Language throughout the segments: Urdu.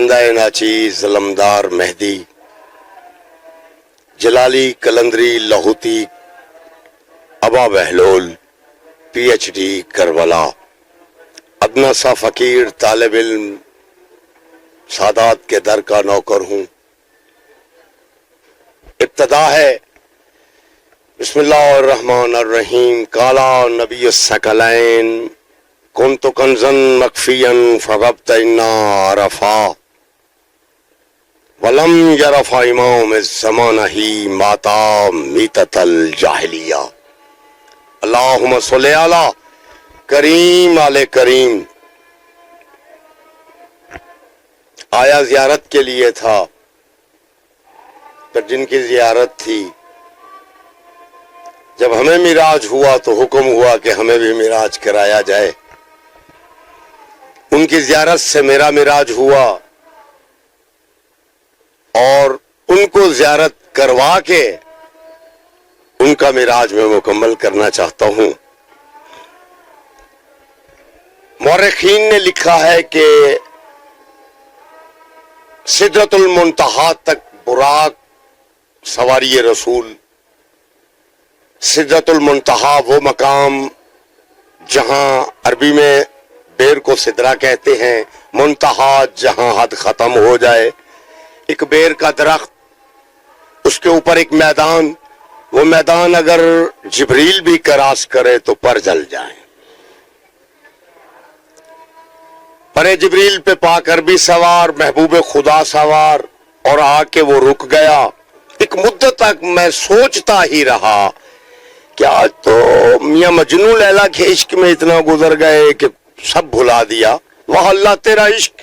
بندہ ناچیز علمدار مہدی جلالی کلندری لاہوتی ابا بہلول پی ایچ ڈی کربلا ادنا سا فقیر طالب علم سادات کے در کا نوکر ہوں. ابتدا ہے بسم اللہ الرحمن الرحیم. کالا نبی الثقلین کنت کنزا مخفیا فغبت انا عرفا ولم یرفع امام الزمان ہی ماتا میتت الجاہلیہ. اللہم صلی علی کریم آل کریم. آیا زیارت کے لیے تھا، پھر جن کی زیارت تھی جب ہمیں معراج ہوا تو حکم ہوا کہ ہمیں بھی معراج کرایا جائے. ان کی زیارت سے میرا معراج ہوا اور ان کو زیارت کروا کے ان کا معراج میں مکمل کرنا چاہتا ہوں. مورخین نے لکھا ہے کہ سدرۃ المنتہا تک براق سواری رسول. سدرۃ المنتہا وہ مقام جہاں عربی میں بیر کو سدرہ کہتے ہیں، منتہا جہاں حد ختم ہو جائے. ایک بیر کا درخت، اس کے اوپر ایک میدان، وہ میدان اگر جبریل بھی کراس کرے تو پر جل جائے. پر جبریل پہ پاک عربی سوار، محبوب خدا سوار، اور آ کے وہ رک گیا. ایک مدت تک میں سوچتا ہی رہا کہ آج تو میاں مجنوں لیلا کے عشق میں اتنا گزر گئے کہ سب بھلا دیا. وہ اللہ تیرا عشق،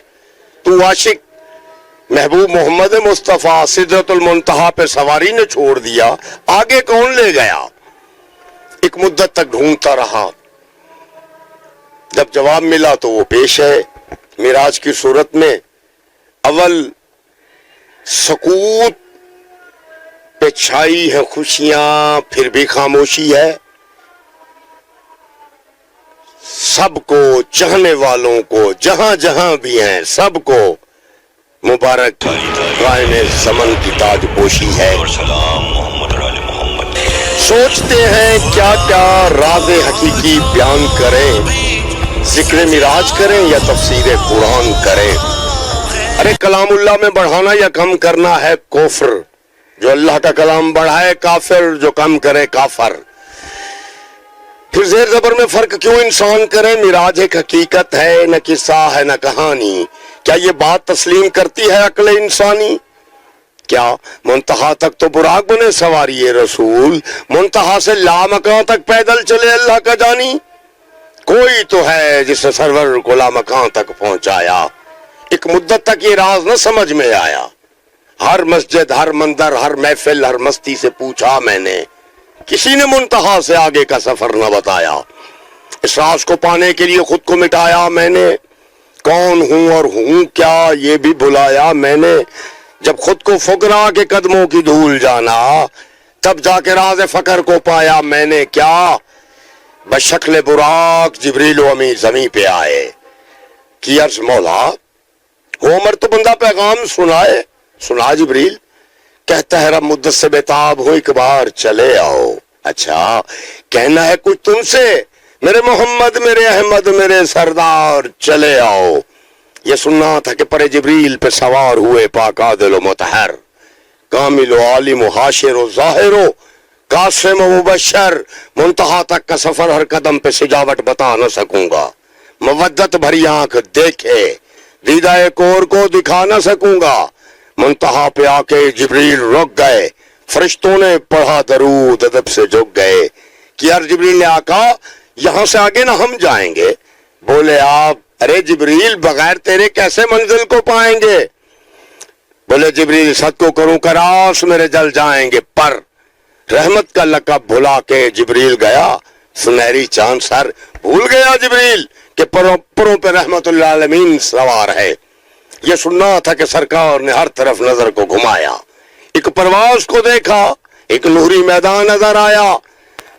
تو عاشق محبوب محمد مصطفیٰ سدرۃ المنتہا پہ سواری نے چھوڑ دیا، آگے کون لے گیا؟ ایک مدت تک ڈھونڈتا رہا. جب جواب ملا تو وہ پیش ہے معراج کی صورت میں. اول سکوت پہ چھائی ہے خوشیاں، پھر بھی خاموشی ہے. سب کو، چاہنے والوں کو، جہاں جہاں بھی ہیں سب کو مبارک قائم زمن کی تاج پوشی ہے. سوچتے ہیں کیا کیا راز حقیقی بیان کریں، ذکر معراج کریں یا تفسیر قرآن کریں. ارے کلام اللہ میں بڑھانا یا کم کرنا ہے کفر. جو اللہ کا کلام بڑھائے کافر، جو کم کرے کافر. پھر زیر زبر میں فرق کیوں انسان کرے؟ معراج ایک حقیقت ہے، نہ قصہ ہے نہ کہانی. کیا یہ بات تسلیم کرتی ہے عقل انسانی؟ کیا منتہا تک تو براق بنے سواری رسول، منتہا سے لامکان تک پیدل چلے اللہ کا جانی؟ کوئی تو ہے جس نے سرور کو لامکان تک پہنچایا. ایک مدت تک یہ راز نہ سمجھ میں آیا. ہر مسجد، ہر مندر، ہر محفل، ہر مستی سے پوچھا میں نے، کسی نے منتہا سے آگے کا سفر نہ بتایا. اس راز کو پانے کے لیے خود کو مٹایا میں نے. کون ہوں اور ہوں کیا یہ بھی بھلایا میں نے. جب خود کو فقراء کے قدموں کی دھول جانا، تب جا کے راز فقر کو پایا میں نے. کیا بشکل براق جبریل و امی زمیں پہ آئے. کی عرض مولا ہو عمر تو بندہ پیغام سنائے. سنا جبریل. کہتا ہے رب مدت سے بےتاب ہو، ایک بار چلے آؤ. اچھا کہنا ہے کچھ تم سے میرے محمد، میرے احمد، میرے سردار، چلے آؤ. یہ سننا تھا کہ پر جبریل پہ سوار ہوئے پاک عادل و مطہر، کامل و عالم و حاشر و ظاہر و قاسم و مبشر. منتہا تک کا سفر ہر قدم پہ سجاوٹ بتا نہ سکوں گا. مودت بھری آنکھ دیکھے دیدہ کور کو دکھا نہ سکوں گا. منتہا پہ آ کے جبریل رک گئے، فرشتوں نے پڑھا درود ادب سے جھک گئے. کہ یار جبریل نے آقا یہاں سے آگے نہ ہم جائیں گے. بولے آپ ارے جبریل بغیر تیرے کیسے منزل کو پائیں گے؟ بولے جبریل صد کو کروں کراس میرے جل جائیں گے پر. رحمت کا لقب بھلا کے جبریل گیا، سنہری چاند سر بھول گیا جبریل کہ پروں پہ رحمت اللہ العالمین سوار ہے. یہ سننا تھا کہ سرکار نے ہر طرف نظر کو گھمایا. ایک پرواز کو دیکھا، ایک نوری میدان نظر آیا.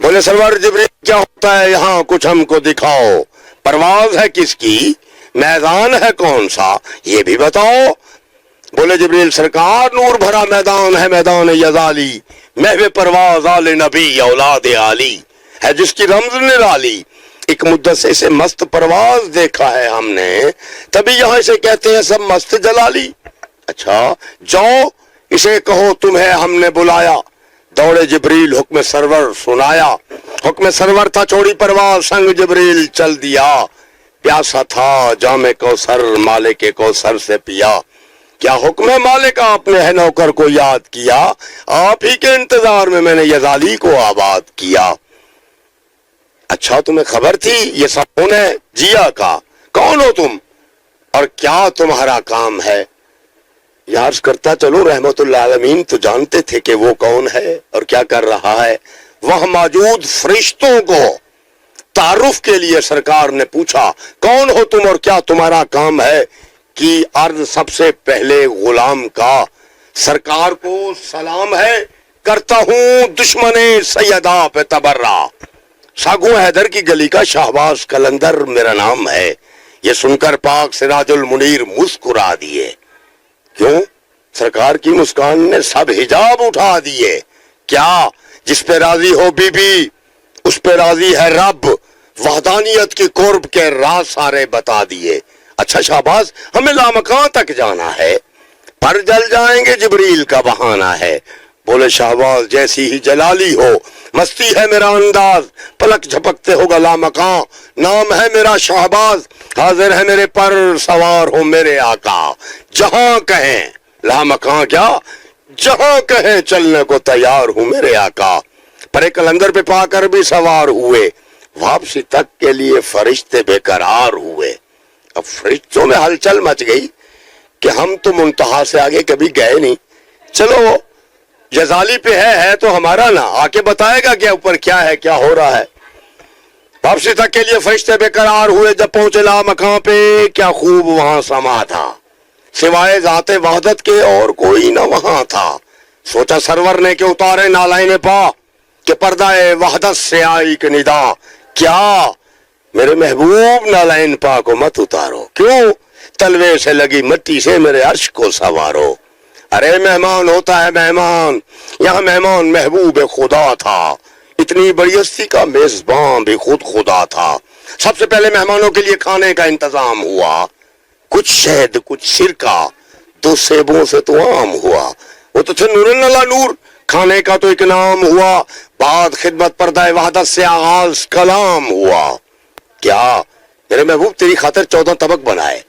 بولے سرور جبریل کیا ہوتا ہے یہاں کچھ ہم کو دکھاؤ. پرواز ہے کس کی، میدان ہے کون سا، یہ بھی بتاؤ. بولے جبریل سرکار نور بھرا میدان ہے میدان یزالی، محو پرواز آل نبی اولاد عالی ہے جس کی رمز نرالی، ایک مدت سے اسے مست پرواز دیکھا ہے ہم نے، تبھی یہاں اسے کہتے ہیں سب مست جلالی۔ اچھا جاؤ اسے کہو تمہیں ہم نے بلایا، دوڑے جبریل حکم سرور سنایا، حکم سرور تھا چوڑی پرواز سنگ جبریل چل دیا، پیاسا تھا جام کوثر مالک کوثر سے پیا، کیا حکم ہے مالک آپ نے ہے نوکر کو یاد کیا، آپ ہی کے انتظار میں نے یزالی کو آباد کیا۔ اچھا تمہیں خبر تھی یہ سب کون ہے جیا کا، کون ہو تم اور کیا تمہارا کام ہے؟ یہ عرض کرتا چلو رحمت اللہ عالمین تو جانتے تھے کہ وہ کون ہے اور کیا کر رہا ہے۔ وہاں موجود فرشتوں کو تعارف کے لیے سرکار نے پوچھا کون ہو تم اور کیا تمہارا کام ہے، کی عرض سب سے پہلے غلام کا، سرکار کو سلام ہے کرتا ہوں دشمن سیدہ پہ تبرہ، ساگو حیدر کی گلی کا شہباز کلندر میرا نام ہے۔ یہ سن کر پاک سراج المنیر مسکرا دیے، کیوں؟ سرکار کی مسکان نے سب حجاب اٹھا دیے، کیا جس پہ راضی ہو بی بی اس پہ راضی ہے رب، وحدانیت کی قرب کے راز سارے بتا دیے۔ اچھا شہباز ہمیں لامکاں تک جانا ہے، پر جل جائیں گے جبریل کا بہانہ ہے۔ بولے شہباز جیسی ہی جلالی ہو، مستی ہے میرا انداز، پلک جھپکتے ہوگا لامکاں، نام ہے میرا شہباز، حاضر ہے میرے پر سوار ہو میرے آقا، جہاں کہیں لامکاں کیا جہاں کہیں چلنے کو تیار ہوں میرے آقا۔ پر ایک کلندر پہ پا کر بھی سوار ہوئے، واپسی تک کے لیے فرشتے بے قرار ہوئے۔ اب فرشتوں میں ہلچل مچ گئی کہ ہم تو منتہا سے آگے کبھی گئے نہیں، چلو یزالی پہ ہے تو ہمارا نا آ کے بتائے گا کہ اوپر کیا ہے کیا ہو رہا ہے۔ واپسی تک کے لیے فرشتے بے قرار ہوئے، جب پہنچے لامکاں پہ کیا خوب وہاں سما تھا، سوائے ذات وحدت کے اور کوئی نہ وہاں تھا۔ سوچا سرور نے کہ اتارے نالائن پا کہ پردہ وحدت سے آئی کہ ندا، کیا میرے محبوب نالائن پا کو مت اتارو، کیوں تلوے سے لگی مٹی سے میرے عرش کو سوارو۔ ارے مہمان ہوتا ہے مہمان، یہاں مہمان محبوب خدا تھا، اتنی بڑی ہستی کا میزبان بھی خود خدا تھا۔ سب سے پہلے مہمانوں کے لیے کھانے کا انتظام ہوا، کچھ شہد کچھ سرکہ، 2 سیبوں سے تو عام ہوا، وہ تو تھے نور اللہ نور، کھانے کا تو ایک نام ہوا، بعد خدمت پردہ وحدت سے آغاز کلام ہوا۔ کیا میرے محبوب تیری خاطر 14 طبق بنائے،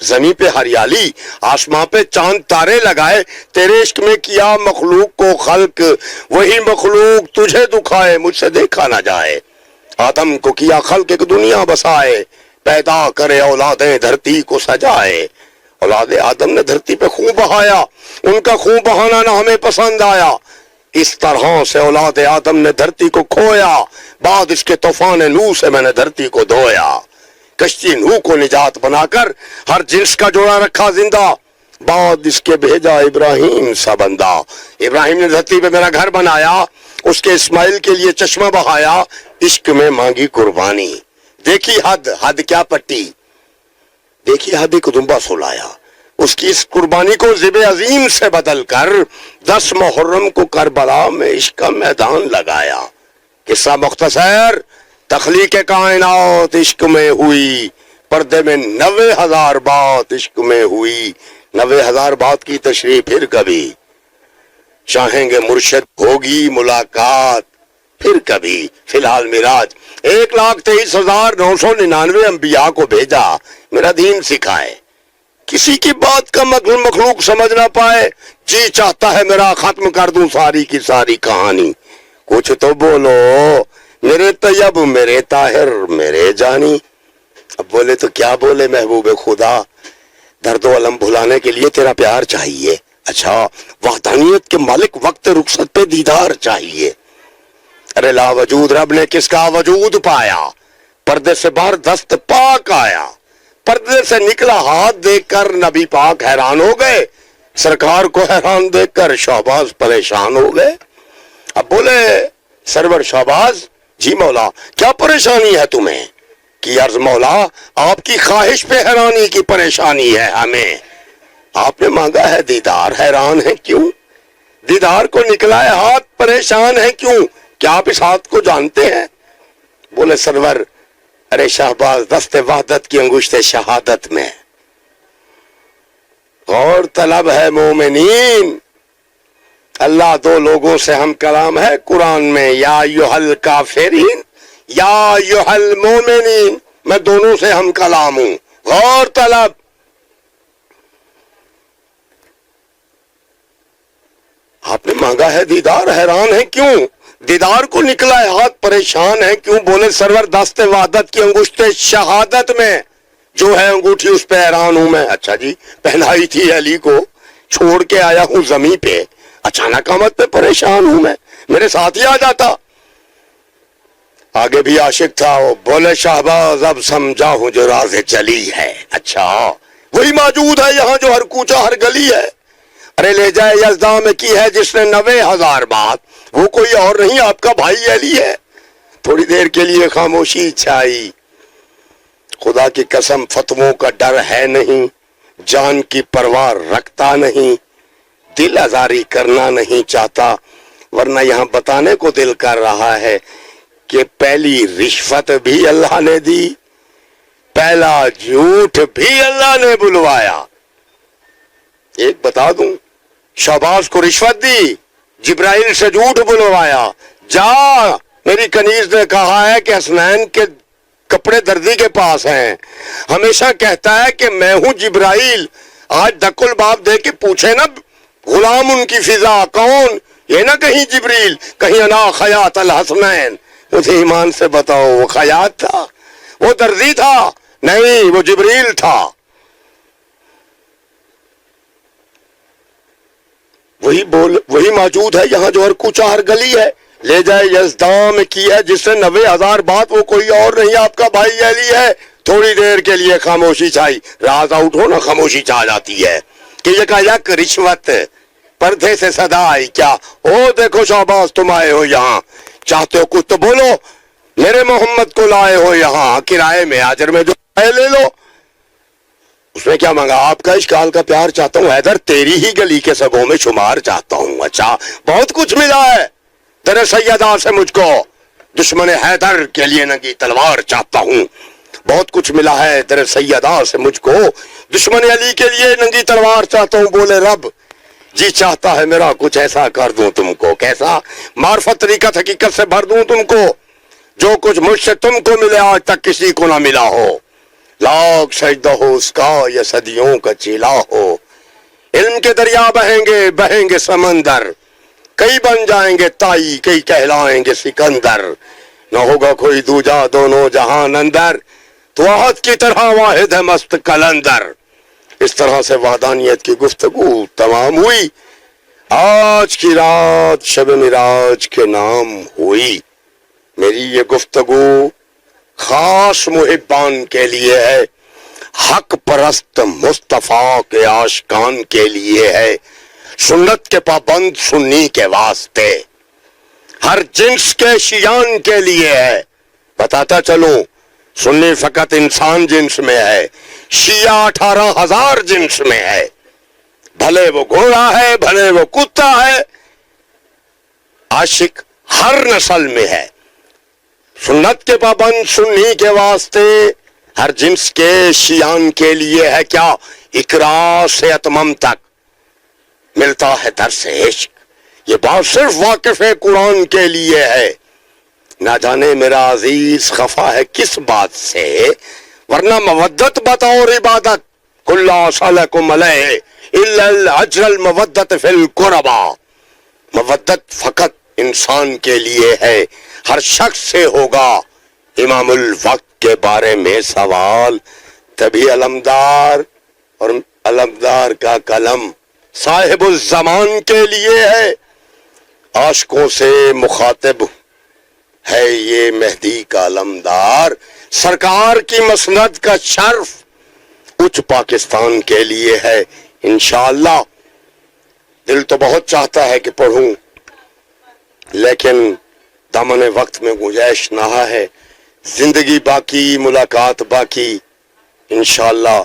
زمین پہ ہریالی آسمان پہ چاند تارے لگائے، تیرے عشق میں کیا مخلوق کو خلق، وہی مخلوق تجھے دکھائے مجھ سے دیکھا نہ جائے۔ آدم کو کیا خلق ایک دنیا بسائے، پیدا کرے اولادیں دھرتی کو سجائے۔ اولاد آدم نے دھرتی پہ خون بہایا، ان کا خون بہانا نہ ہمیں پسند آیا، اس طرح سے اولاد آدم نے دھرتی کو کھویا، بعد اس کے طوفان نوح سے میں نے دھرتی کو دھویا۔ کشتی نوح کو نجات بنا کر ہر جنس کا جوڑا رکھا زندہ، بعد اس کے بھیجا ابراہیم سا بندہ۔ ابراہیم نے دھرتی پہ میرا گھر بنایا، اس کے اسماعیل کے لیے چشمہ بہایا، عشق میں مانگی قربانی۔ دیکھی حد کیا پٹی، دیکھی حد ایک دمبا سلایا، اس کی اس قربانی کو ذب عظیم سے بدل کر 10 محرم کو کربلا میں عشق کا میدان لگایا۔ قصہ مختصر، تخلیق کائنات عشق میں ہوئی، پردے میں 90,000 بات عشق میں ہوئی، 90,000 بات کی تشریح پھر کبھی، چاہیں گے مرشد ہوگی ملاقات پھر کبھی۔ فی الحال معراج 1,23,999 انبیاء کو بھیجا میرا دین سکھائے، کسی کی بات کا مخلوق سمجھ نہ پائے، جی چاہتا ہے میرا ختم کر دوں ساری کی ساری کہانی۔ کچھ تو بولو میرے طیب میرے طاہر میرے جانی۔ اب بولے تو کیا بولے محبوب خدا، درد و علم بھلانے کے لیے تیرا پیار چاہیے۔ اچھا وحدانیت کے مالک وقت رخصت پہ دیدار چاہیے۔ ارے لا وجود رب نے کس کا وجود پایا، پردے سے باہر دست پاک آیا، پردے سے نکلا ہاتھ دیکھ کر نبی پاک حیران ہو گئے، سرکار کو حیران دیکھ کر شہباز پریشان ہو گئے۔ اب بولے سرور شہباز جی مولا کیا پریشانی ہے تمہیں؟ کی عرض مولا آپ کی خواہش پہ حیرانی کی پریشانی ہے ہمیں۔ آپ نے مانگا ہے دیدار، حیران ہے کیوں؟ دیدار کو نکلا ہے ہاتھ، پریشان ہے کیوں؟ کیا آپ اس ہاتھ کو جانتے ہیں؟ بولے سرور ارے شہباز دست وحدت کی انگشت شہادت میں اور طلب ہے مومنین، اللہ دو لوگوں سے ہم کلام ہے قرآن میں، یا ایھا الکافرین یا ایھا المومنین، میں دونوں سے ہم کلام ہوں، غور طلب۔ آپ نے مانگا ہے دیدار، حیران ہے کیوں؟ دیدار کو نکلا ہے ہاتھ، پریشان ہے کیوں؟ بولے سرور دست وحدت کی انگشت شہادت میں جو ہے انگوٹھی اس پہ حیران ہوں میں۔ اچھا جی، پہنائی تھی علی کو، چھوڑ کے آیا ہوں زمین پہ، اچانک آمد پہ پریشان ہوں میں، میرے ساتھ ہی آ جاتا۔ آگے بھی عاشق تھا وہ، بولے شہباز اب سمجھا ہوں جو راز جلی ہے۔ اچھا وہی موجود ہے یہاں جو ہر کوچہ ہر گلی ہے۔ ارے لے جائے یزداں میں کی ہے جس نے 90,000 بات، وہ کوئی اور نہیں آپ کا بھائی علی ہے۔ تھوڑی دیر کے لیے خاموشی چھائی، خدا کی قسم فتووں کا ڈر ہے نہیں، جان کی پرواہ رکھتا نہیں، دل آزاری کرنا نہیں چاہتا، ورنہ یہاں بتانے کو دل کر رہا ہے کہ پہلی رشوت بھی اللہ نے دی، پہلا جھوٹ بھی اللہ نے بلوایا۔ ایک بتا دوں، شہباز کو رشوت دی، جبرائیل سے جھوٹ بلوایا، جا میری کنیز نے کہا ہے کہ حسنین کے کپڑے دردی کے پاس ہیں، ہمیشہ کہتا ہے کہ میں ہوں جبرائیل، آج دک الباب دے کے پوچھے نا غلام ان کی فضا کون، یہ نہ کہیں جبریل، کہیں انا خیاط الحسنین۔ مجھے ایمان سے بتاؤ وہ خیاط تھا، وہ دردی تھا؟ نہیں، وہ جبریل تھا۔ وہی موجود ہے یہاں جو ہر کوچہ ہر گلی ہے۔ لے جائے یزداں میں کی ہے جس سے 90,000 بات، وہ کوئی اور نہیں آپ کا بھائی علی ہے۔ تھوڑی دیر کے لیے خاموشی چھائی، راز آؤٹ ہو نا خاموشی چھا جاتی ہے کہ یہ کہا یک رشوت، پردے سے صدا آئی کیا، او دیکھو شہباز تم آئے ہو یہاں، چاہتے ہو کچھ تو بولو، میرے محمد کو لائے ہو یہاں، کرائے میں آجر میں جو لے لو۔ اس نے کیا مانگا؟ آپ کا اشکال کا پیار چاہتا ہوں حیدر، تیری ہی گلی کے سبوں میں شمار چاہتا ہوں۔ اچھا بہت کچھ ملا ہے در سیدہ سے مجھ کو، دشمن حیدر کے لیے ننگی تلوار چاہتا ہوں، بہت کچھ ملا ہے در سیدہ سے مجھ کو، دشمن علی کے لیے ننگی تلوار چاہتا ہوں۔ بولے رب جی چاہتا ہے میرا کچھ ایسا کر دوں تم کو، کیسا؟ معرفت طریقت حقیقت سے بھر دوں تم کو، جو کچھ مجھ سے تم کو ملے آج تک کسی کو نہ ملا ہو، لاکھ سجدہ ہو اس کا یا صدیوں کا چیلا ہو، علم کے دریا بہیں گے سمندر، کئی بن جائیں گے تائی، کئی کہلائیں گے سکندر، نہ ہوگا کوئی دوجا دونوں جہان اندر، تو احد کی طرح واحد ہے مست کلندر۔ اس طرح سے وحدانیت کی گفتگو تمام ہوئی، آج کی رات شب معراج کے نام ہوئی۔ میری یہ گفتگو خاص محبان کے لیے ہے، حق پرست مصطفیٰ کے عاشقان کے لیے ہے، سنت کے پابند سنی کے واسطے، ہر جنس کے شیعان کے لیے ہے۔ بتاتا چلوں، سنی فقط انسان جنس میں ہے، شیعہ 18,000 جنس میں ہے، بھلے وہ گھوڑا ہے بھلے وہ کتا ہے، عاشق ہر نسل میں ہے۔ سنت کے پابند سنی کے واسطے، ہر جنس کے شیعان کے لیے ہے کیا؟ اقرا سے اتمم تک ملتا ہے درس عشق، یہ بات صرف واقف قرآن کے لیے ہے۔ نہ جانے میرا عزیز خفا ہے کس بات سے، ورنہ مودت بطور عبادت، کل صالکم علیہ الا الاجر المودت فی القربا، مودت فقط انسان کے لیے ہے، ہر شخص سے ہوگا امام الوقت کے بارے میں سوال، تبھی علمدار اور علمدار کا قلم صاحب الزمان کے لیے ہے، عاشقوں سے مخاطب ہے یہ مہدی کا علمدار، سرکار کی مسند کا شرف کچھ پاکستان کے لیے ہے۔ انشاءاللہ دل تو بہت چاہتا ہے کہ پڑھوں، لیکن دامن وقت میں گنجائش نہ ہے، زندگی باقی، ملاقات باقی، انشاءاللہ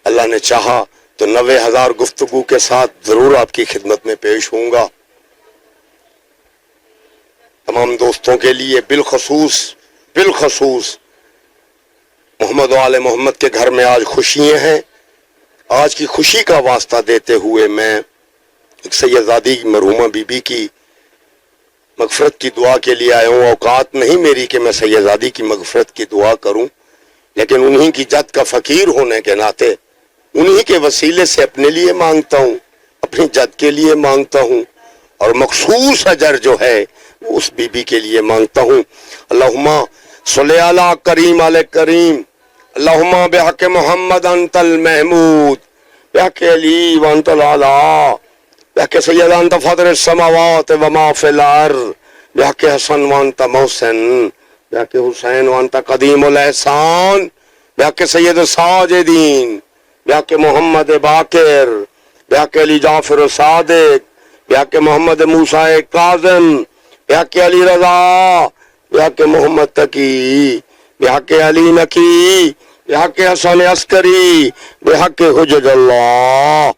اللہ نے چاہا تو 90,000 گفتگو کے ساتھ ضرور آپ کی خدمت میں پیش ہوں گا. تمام دوستوں کے لیے بالخصوص محمد و آل محمد کے گھر میں آج خوشیاں ہیں. آج کی خوشی کا واسطہ دیتے ہوئے میں ایک سیدزادی مرحومہ بی بی کی مغفرت کی دعا کے لیے آیا ہوں. اوقات نہیں میری کہ میں سیدزادی کی مغفرت کی دعا کروں، لیکن انہی کی جد کا فقیر ہونے کے ناطے انہی کے وسیلے سے اپنے لیے مانگتا ہوں، اپنی جد کے لیے مانگتا ہوں، اور مخصوص اجر جو ہے اس بی بی کے لیے مانگتا ہوں. اللہم صلی علی کریم علی کریم، اللہم بحق محمد انت المحمود، بحق علی وانت العلا، بحق سید انت فاطر السماوات وما فی الارض، بحق حسن وانت محسن، بحق حسین وانت قدیم الاحسان، بحق سید ساجدین، بحق محمد باقر، بحق علی جعفر صادق، بحق محمد موسیٰ کاظم، بحق علی رضا، بحق محمد تقی، بحق علی نقی، بحق حسن عسکری، بحق حجج اللہ،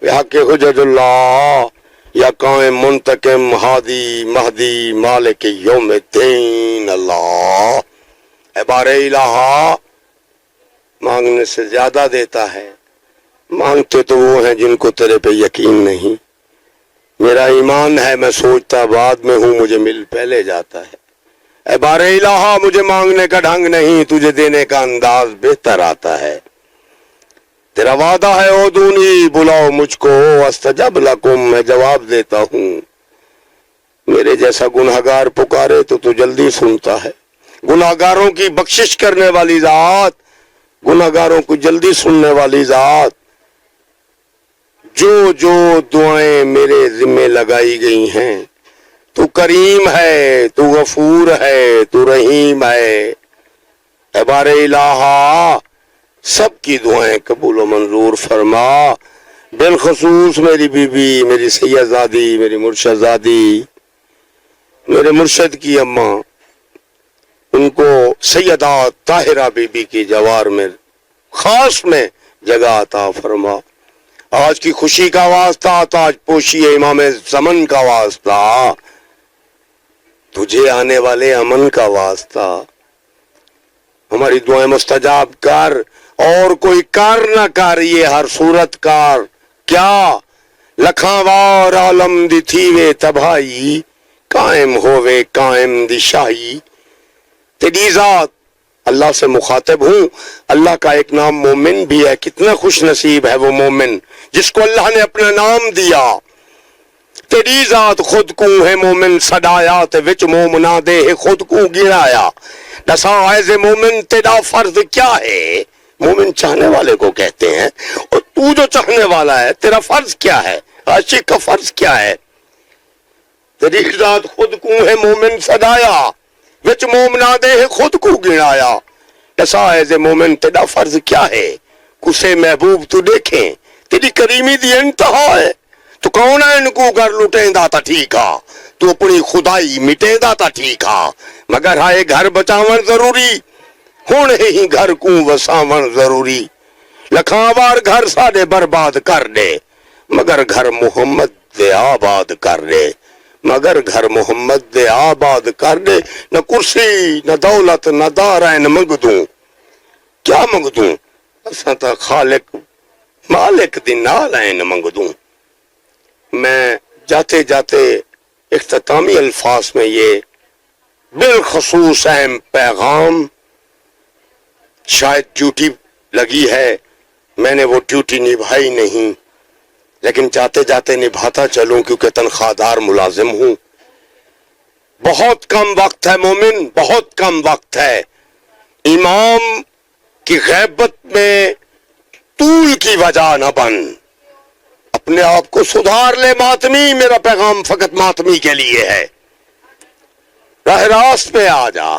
بحق حجج اللہ، یا قائم منتقم ہادی مہدی مالک یوم الدین اللہ. اے بار الہ، مانگنے سے زیادہ دیتا ہے. مانگتے تو وہ ہیں جن کو تیرے پہ یقین نہیں. میرا ایمان ہے میں سوچتا بعد میں ہوں، مجھے مل پہلے جاتا ہے. اے بار الہ، مجھے مانگنے کا ڈھنگ نہیں، تجھے دینے کا انداز بہتر آتا ہے. تیرا وعدہ ہے اودونی، بلاؤ مجھ کو، استجب لکم، میں جواب دیتا ہوں. میرے جیسا گنہگار پکارے تو جلدی سنتا ہے. گنہگاروں کی بخشش کرنے والی ذات، گنہگاروں کو جلدی سننے والی ذات. جو دعائیں میرے ذمے لگائی گئی ہیں، تو کریم ہے، تو غفور ہے، تو رحیم ہے. اے بار الہ، سب کی دعائیں قبول و منظور فرما. بالخصوص میری بی بی، میری سیدزادی، میری مرشدزادی، میرے مرشد کی اماں، ان کو سیدہ طاہرہ بی بی کی جوار میں خاص میں جگہ عطا فرما. آج کی خوشی کا واسطہ، تاج پوشی امام زمن کا واسطہ، تجھے آنے والے امن کا واسطہ. ہماری دعائیں مستجاب کر، اور کوئی کار نہ کر، یہ ہر صورت کار. کیا لکھاں وار عالم دی تھیوے تباہی، قائم ہووے قائم دی شاہی. تیری ذات، اللہ سے مخاطب ہوں. اللہ کا ایک نام مومن بھی ہے. کتنا خوش نصیب ہے وہ مومن جس کو اللہ نے اپنا نام دیا. تیری ذات خود کو ہے مومن صدایا، تے وچ مومنا دے خود کو گرایا. دسا ایز مومن تیرا فرض کیا ہے؟ مومن چاہنے والے کو کہتے ہیں، اور تو جو چاہنے والا ہے تیرا فرض کیا ہے؟ عاشق کا فرض کیا ہے؟ تیری ذات خود کو ہے مومن صدایا، وچ مومنا دے خود کو گرایا. دسا ایز مومن تیرا فرض کیا ہے؟ کسے محبوب تو دیکھیں، تیری کریمی دی انتہا ہے. تو کون ہے ان کو گھر لٹیں دا تا ٹھیک آ، تو اپنی خدائی مٹیں دا تا ٹھیک آ. مگر ہائے گھر بچاون ضروری، ہن ہی گھر کو وساون ضروری. لکھاں وار گھر ساڈے برباد کر دے، مگر گھر محمد دے آباد کر دے. مگر گھر محمد دے آباد کر دے. نہ کرسی نہ دولت نہ دارین منگ دوں. کیا منگ دوں؟ اساں تا خالق مالک دی نالین منگ دوں. میں جاتے جاتے اختتامی الفاظ میں یہ بالخصوص اہم پیغام، شاید ڈیوٹی لگی ہے، میں نے وہ ڈیوٹی نبھائی نہیں، لیکن جاتے جاتے نبھاتا چلوں کیونکہ تنخواہ دار ملازم ہوں. بہت کم وقت ہے مومن، بہت کم وقت ہے. امام کی غیبت میں طول کی وجہ نہ بن. اپنے آپ کو سدھار لے ماتمی. میرا پیغام فقط ماتمی کے لیے ہے. راہ راست پہ آ جا.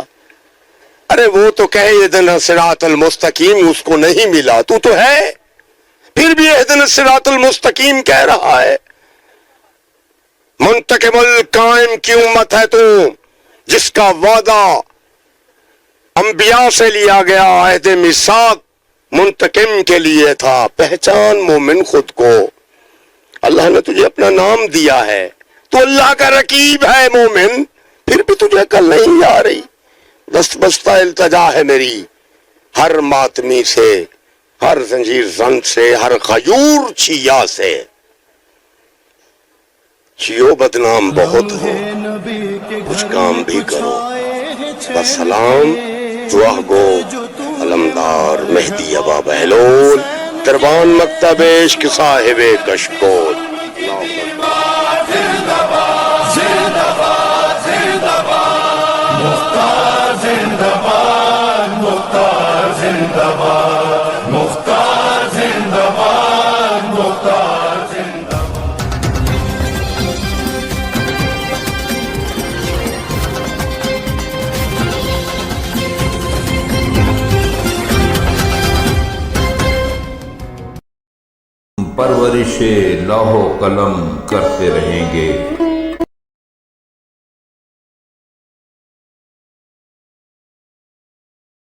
ارے وہ تو کہے اہدنا الصراط المستقیم، اس کو نہیں ملا، تو ہے پھر بھی اہدنا الصراط المستقیم کہہ رہا ہے. منتقم القائم کی امت ہے تو، جس کا وعدہ انبیاء سے لیا گیا، عہد میثاق منتقم کے لیے تھا، پہچان مومن خود کو. اللہ نے تجھے اپنا نام دیا ہے، تو اللہ کا رقیب ہے مومن، پھر بھی تجھے عقل نہیں آ رہی. دست بستہ التجا ہے میری ہر ماتمی سے، ہر زنجیر زن سے، ہر غیور چیا سے. چیو بدنام بہت ہو، کچھ کام بھی کرو. بس سلام دعا گو علمدار مہدی ابا بہلول، دربان مکتب عشق صاحب کشکول. پرورش لوح و قلم کرتے رہیں گے.